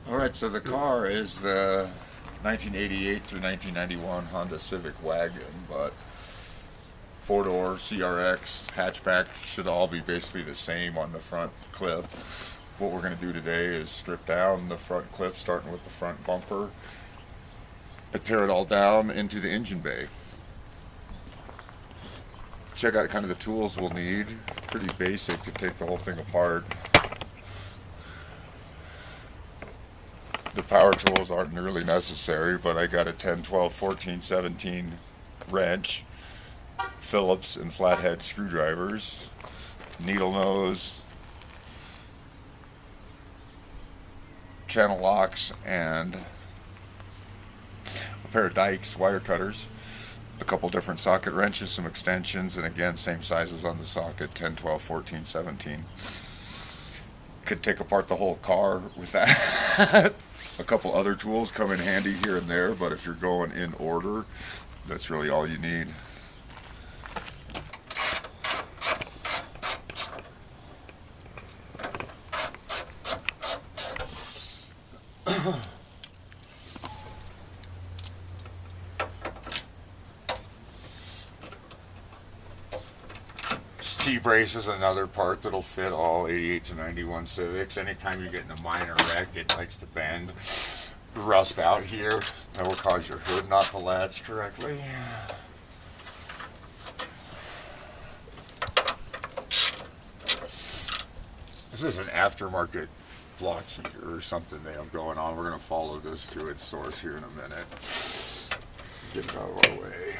Alright, so the car is the 1988 through 1991 Honda Civic Wagon, but four-door, CRX, hatchback should all be basically the same on the front clip. What we're going to do today is strip down the front clip, starting with the front bumper, and tear it all down into the engine bay. Check out kind of the tools we'll need. Pretty basic to take the whole thing apart. The power tools aren't really necessary, but I got a 10, 12, 14, 17 wrench, Phillips and flathead screwdrivers, needle nose, channel locks, and a pair of dikes, wire cutters, a couple different socket wrenches, some extensions, and again, same sizes on the socket, 10, 12, 14, 17. Could take apart the whole car with that. A couple other tools come in handy here and there, but if you're going in order, that's really all you need. T-brace is another part that'll fit all 88 to 91 Civics. Anytime you get in a minor wreck, it likes to bend, rust out here. That will cause your hood not to latch correctly. This is an aftermarket block heater or something they have going on. We're going to follow this to its source here in a minute. Get it out of our way.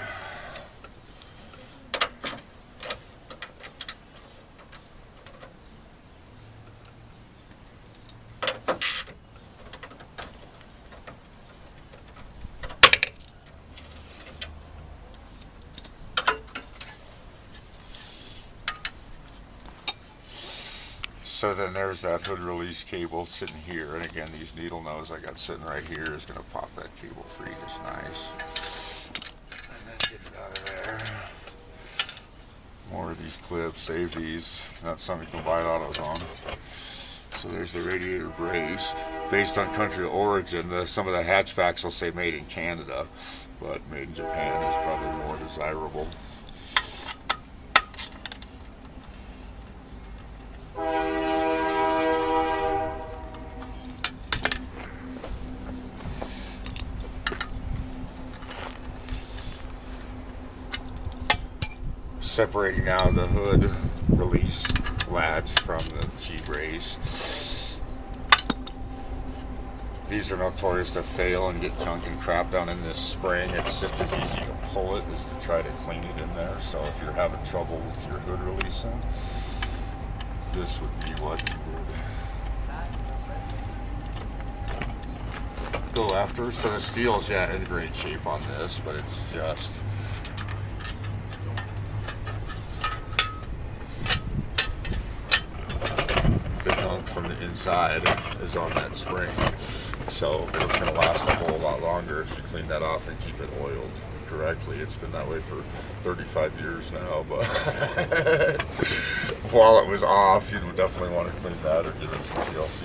So then there's that hood release cable sitting here, and again these needle nose I got sitting right here is going to pop that cable free just nice. And then get it out of there. More of these clips, save these, not something you can buy at AutoZone. So there's the radiator brace. Based on country of origin, some of the hatchbacks will say made in Canada, but made in Japan is probably more desirable. Separating now the hood release latch from the T-brace. These are notorious to fail and get junk and crap down in this spring. It's just as easy to pull it as to try to clean it in there. So if you're having trouble with your hood releasing, this would be what you would go after. So the steel's in great shape on this, but it's just from the inside is on that spring, so it's going to last a whole lot longer if you clean that off and keep it oiled correctly. It's been that way for 35 years now, but while it was off, you would definitely want to clean that or give it some TLC.